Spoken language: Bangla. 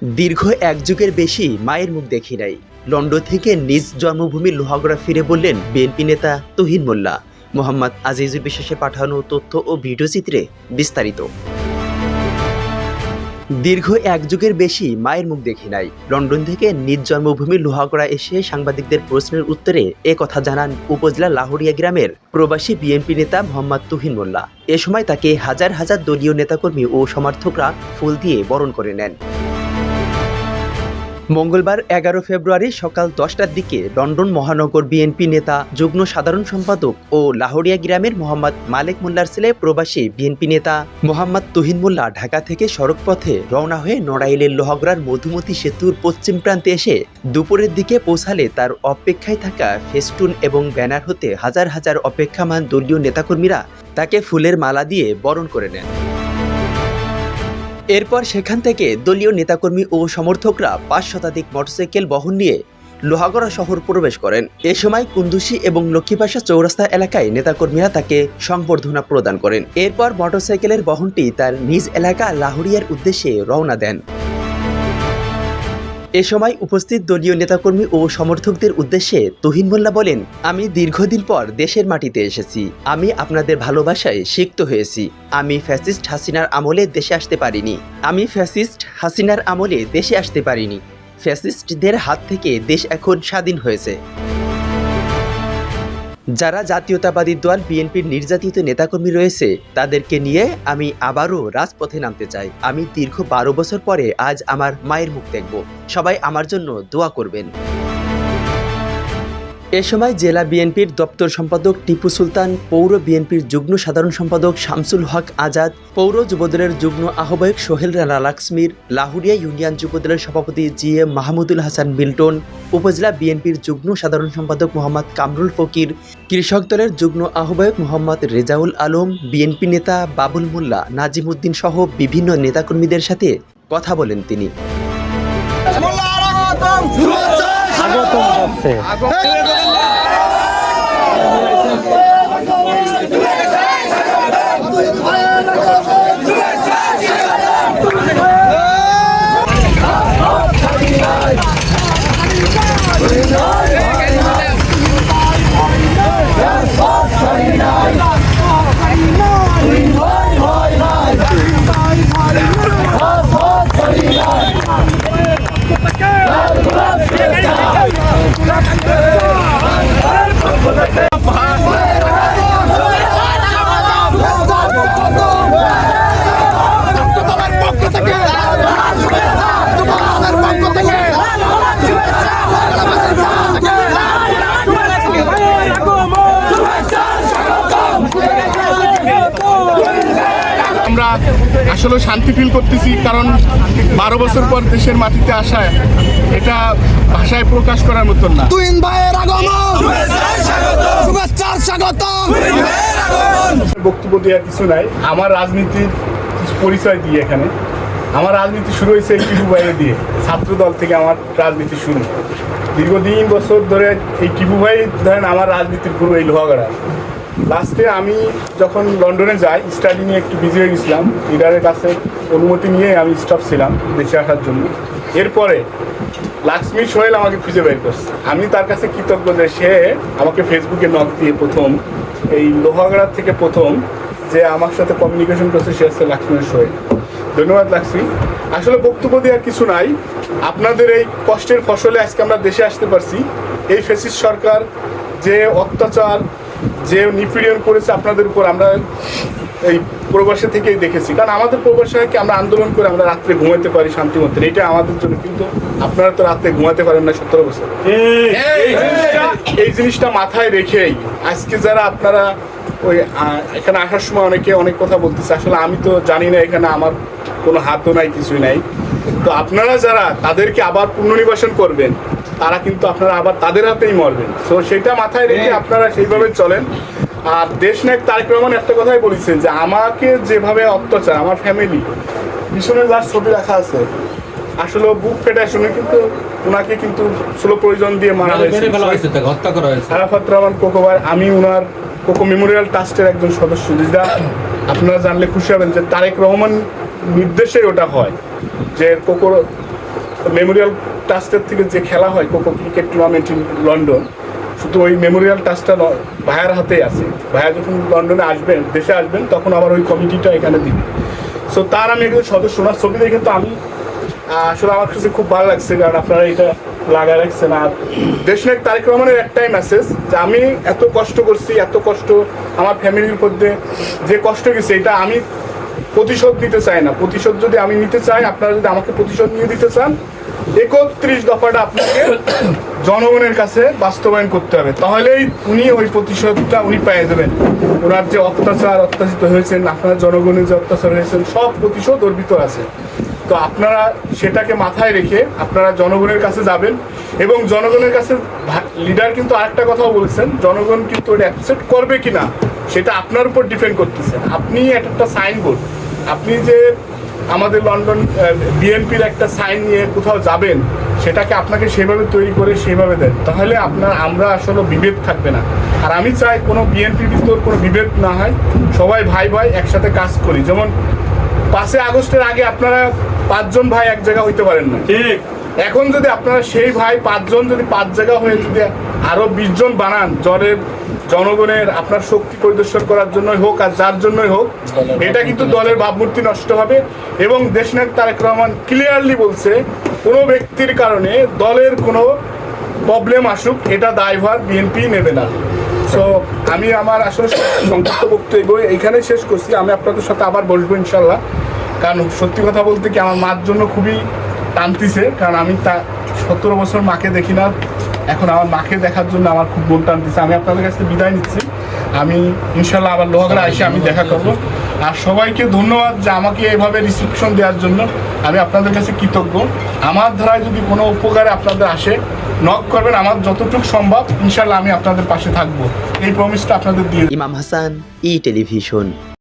দীর্ঘ এক যুগের বেশি মায়ের মুখ দেখি নাই। লন্ডন থেকে নিজ জন্মভূমি লোহাগড়া ফিরে বললেন বিএনপি নেতা তুহিন মোল্লা। মোহাম্মদ আজিজুল বিশ্বাসের পাঠানো তথ্য ও ভিডিওচিত্রে বিস্তারিত। দীর্ঘ এক যুগের বেশি মায়ের মুখ দেখি নাই। লন্ডন থেকে নিজ জন্মভূমি লোহাগড়া এসে সাংবাদিকদের প্রশ্নের উত্তরে এ কথা জানান উপজেলা লাহোরিয়া গ্রামের প্রবাসী বিএনপি নেতা মোহাম্মদ তুহিন মোল্লা। এ সময় তাকে হাজার হাজার দলীয় নেতাকর্মী ও সমর্থকরা ফুল দিয়ে বরণ করে নেন। মঙ্গলবার 11 ফেব্রুয়ারি সকাল 10টার দিকে লন্ডন মহানগর বিএনপি নেতা যুগ্ম সাধারণ সম্পাদক ও লাহোরিয়া গ্রামের মোহাম্মদ মালেক মোল্লার ছেলে প্রবাসী বিএনপি নেতা মোহাম্মদ তুহিন মোল্লা ঢাকা থেকে সড়কপথে রওনা হয়ে নড়াইলের লোহাগড়ার মধুমতি সেতুর পশ্চিম প্রান্তে এসে দুপুরের দিকে পৌঁছালে তার অপেক্ষায় থাকা ফেস্টুন এবং ব্যানার হতে হাজার হাজার অপেক্ষামান দলীয় নেতাকর্মীরা তাকে ফুলের মালা দিয়ে বরণ করে নেন। এরপর সেখান থেকে দলীয় নেতাকর্মী ও সমর্থকরা 5 শতাধিক মোটরসাইকেল বহন নিয়ে লোহাগড়া শহর প্রবেশ করেন। এ সময় কুন্দুশি এবং লক্ষ্মীপাশা চৌরাস্তা এলাকায় নেতাকর্মীরা তাকে সংবর্ধনা প্রদান করেন। এরপর মোটরসাইকেলের বহনটি তার নিজ এলাকা লাহোরিয়ার উদ্দেশ্যে রওনা দেন। এ সময় উপস্থিত দলীয় নেতাকর্মী ও সমর্থকদের উদ্দেশ্যে তুহিন মোল্লা বলেন, আমি দীর্ঘদিন পর দেশের মাটিতে এসেছি। আমি আপনাদের ভালোবাসায় সিক্ত হয়েছি। আমি ফ্যাসিস্ট হাসিনার আমলে দেশে আসতে পারিনি। ফ্যাসিস্টদের হাত থেকে দেশ এখন স্বাধীন হয়েছে। যারা জাতীয়তাবাদী দল বিএনপির নির্যাতিত নেতাকর্মী রয়েছে তাদেরকে নিয়ে আমি আবারও রাজপথে নামতে চাই। আমি দীর্ঘ 12 বছর পরে আজ আমার মায়ের মুখ দেখব। সবাই আমার জন্য দোয়া করবেন। এ সময় জেলা বিএনপির দপ্তর সম্পাদক টিপু সুলতান, পৌর বিএনপির যুগ্ম সাধারণ সম্পাদক শামসুল হক আজাদ, পৌর যুবদলের যুগ্ম আহ্বায়ক সোহেল রানা লাক্সমির, লাহুরিয়া ইউনিয়ন যুবদলের সভাপতি জিএম মাহমুদুল হাসান মিল্টন, উপজেলা বিএনপির যুগ্ম সাধারণ সম্পাদক মোহাম্মদ কামরুল ফকির, কৃষক দলের যুগ্ম আহ্বায়ক মোহাম্মদ রেজাউল আলম, বিএনপি নেতা বাবুল মোল্লা, নাজিম উদ্দিন সহ বিভিন্ন নেতাকর্মীদের সাথে কথা বলেন তিনি। আমরা আসলে শান্তি ফিল করতেছি, কারণ 12 বছর পর দেশের মাটিতে আসায় এটা ভাষায় প্রকাশ করার মতন না। তুহিন ভাইয়ের আগমন, শুভেচ্ছার স্বাগতম। বক্তব্য দেওয়ার কিছু নাই। আমার রাজনীতির কিছু পরিচয় দিয়ে এখানে আমার রাজনীতি শুরু হয়েছে টিপু ভাইয়ের দিয়ে। ছাত্র দল থেকে আমার রাজনীতি শুরু। দীর্ঘদিন বছর ধরে এই টিপু ভাই ধরেন আমার রাজনীতির পুরো এই লোহাগড়া। লাস্টে আমি যখন লন্ডনে যাই, স্টাডি নিয়ে একটু বিজি হয়ে গেছিলাম। লিডারের কাছে অনুমতি নিয়ে আমি স্টপ ছিলাম দেশে আসার জন্য। এরপরে লাক্সমি সোহেল আমাকে খুঁজে বের করছে। আমি তার কাছে কৃতজ্ঞ যে সে আমাকে ফেসবুকে নক দিয়ে প্রথম এই লোহাগড়ার থেকে প্রথম যে আমার সাথে কমিউনিকেশন করছে সে হচ্ছে লাক্সমি সোহেল। ধন্যবাদ লাক্সমি। আসলে বক্তব্য দেওয়ার কিছু নাই। আপনাদের এই কষ্টের ফসলে আজকে আমরা দেশে আসতে পারছি। এই ফ্যাসিস্ট সরকার যে অত্যাচার, যে নিপীড়ন করেছে আপনাদের উপর আমরা এই প্রবাসে থেকেই দেখেছি। কারণ আমাদের প্রবাসে কি আমরা আন্দোলন করে আমরা রাত্রে ঘুমাতে পারি শান্তি মতো, এটা আমাদের জন্য। কিন্তু আপনারা তো রাত্রে ঘুমাতে পারেন না 17 বছর। এই জিনিসটা মাথায় রেখেই আজকে যারা আপনারা ওই এখানে আসার সময় অনেকে অনেক কথা বলতেছে, আসলে আমি তো জানি না, এখানে আমার কোনো হাতও নাই, কিছুই নাই। তো আপনারা যারা তাদেরকে আবার পুনর্নিবাসন করবেন, তারা কিন্তু আপনারা আবার তাদের হাতেই মরবেন। তো সেটা মাথায় রেখে আপনারা সেইভাবে চলেন। আর দেশনায়ক তারেক রহমান একটা কথাই বলেছেন যে আমাকে যেভাবে অত্যাচার, আমার ফ্যামিলি পিছনে যার ছবি রাখা আছে, আসলে বুক ফেটে শুনে কিন্তু ওনাকে কিন্তু স্লো প্রয়োজন দিয়ে মারা হয়েছে, হত্যা করা হয়েছে। আরাফাত রহমান কোকোবার, আমি ওনার কোকো মেমোরিয়াল ট্রাস্টের একজন সদস্য, যেটা আপনারা জানলে খুশি হবেন যে তারেক রহমান নির্দেশে ওটা হয়, যে কোকো মেমোরিয়াল ট্রাস্টের থেকে যে খেলা হয় cocoa cricket tournament in London, শুধু ওই মেমোরিয়াল ট্রাস্টটা ভাইয়ার হাতেই আছে। ভাইয়া যখন লন্ডনে আসবেন, দেশে আসবেন, তখন আবার ওই কমিটিটা এখানে দিবে। সো তার আমি একজন সদস্য না, ছবি দেখে তো আমি আসলে আমার কাছে খুব ভালো লাগছে, কারণ আপনারা এটা লাগা রাখছেন। আর দেশনায়ক তারেক রহমানের একটাই মেসেজ যে আমি এত কষ্ট করছি, এত কষ্ট আমার ফ্যামিলির মধ্যে যে কষ্ট গেছে, এটা আমি প্রতিশোধ নিতে চাই না। প্রতিশোধ যদি আমি নিতে চাই, আপনারা যদি আমাকে প্রতিশোধ নিয়ে দিতে চান, 31 দফাটা আপনাকে জনগণের কাছে বাস্তবায়ন করতে হবে, তাহলেই উনি ওই প্রতিশোধটা উনি পেয়ে যাবেন। ওনার যে অত্যাচিত হয়েছেন, আপনারা জনগণের যে অত্যাচার হয়েছেন, সব প্রতিশোধ ওর ভিতর আছে। তো আপনারা সেটাকে মাথায় রেখে আপনারা জনগণের কাছে যাবেন, এবং জনগণের কাছে লিডার কিন্তু আরেকটা কথাও বলেছেন, জনগণ কিন্তু ওটা অ্যাকসেপ্ট করবে কি না সেটা আপনার উপর ডিপেন্ড করতেছে। আপনি একটা সাইনবোর্ড, আপনি যে আমাদের লন্ডন বিএনপির একটা সাইন নিয়ে কোথাও যাবেন, সেটাকে আপনাকে সেভাবে তৈরি করে সেভাবে দেন, তাহলে আমরা আসলে বিভেদ থাকবে না। আর আমি চাই কোনো বিএনপির ভিতর কোনো বিভেদ না হয়, সবাই ভাই ভাই একসাথে কাজ করি। যেমন 5 আগস্টের আগে আপনারা 5 জন ভাই এক জায়গা হইতে পারেন না, ঠিক? এখন যদি আপনারা সেই ভাই 5 জন যদি 5 জায়গা হয়ে যদি আরো 20 জন বানান, জনগণের আপনার শক্তি পরিদর্শন করার জন্যই হোক আর যার জন্যই হোক, এটা কিন্তু দলের ভাবমূর্তি নষ্ট হবে। এবং দেশনায়ক তারেক রহমান ক্লিয়ারলি বলছে, কোনো ব্যক্তির কারণে দলের কোনো প্রবলেম আসুক, এটা দায়ভার বিএনপি নেবে না। সো আমি আমার আসলে সংক্ষিপ্ত বক্তব্য এইখানে শেষ করছি। আমি আপনাদের সাথে আবার বসবো ইনশাল্লাহ, কারণ সত্যি কথা বলতে কি আমার মার জন্য খুবই টানতিছে, কারণ আমি 17 বছর মাকে দেখি না, এখন আমার মাকে দেখার জন্য আমার খুব মন টানতেছে। আমি আপনাদের কাছে বিদায় নিচ্ছি, আমি ইনশাল্লাহ আবার লোহাগড়া এসে আমি দেখা করব। আর সবাইকে ধন্যবাদ যে আমাকে এভাবে রিসিপশন দেওয়ার জন্য, আমি আপনাদের কাছে কৃতজ্ঞ। আমার ধারায় যদি কোনো উপকারে আপনাদের আসে, নক করবেন, আমার যতটুকু সম্ভব ইনশাল্লাহ আমি আপনাদের পাশে থাকবো, এই প্রমিসটা আপনাদের দিয়ে। ইমাম হাসান, ই টেলিভিশন।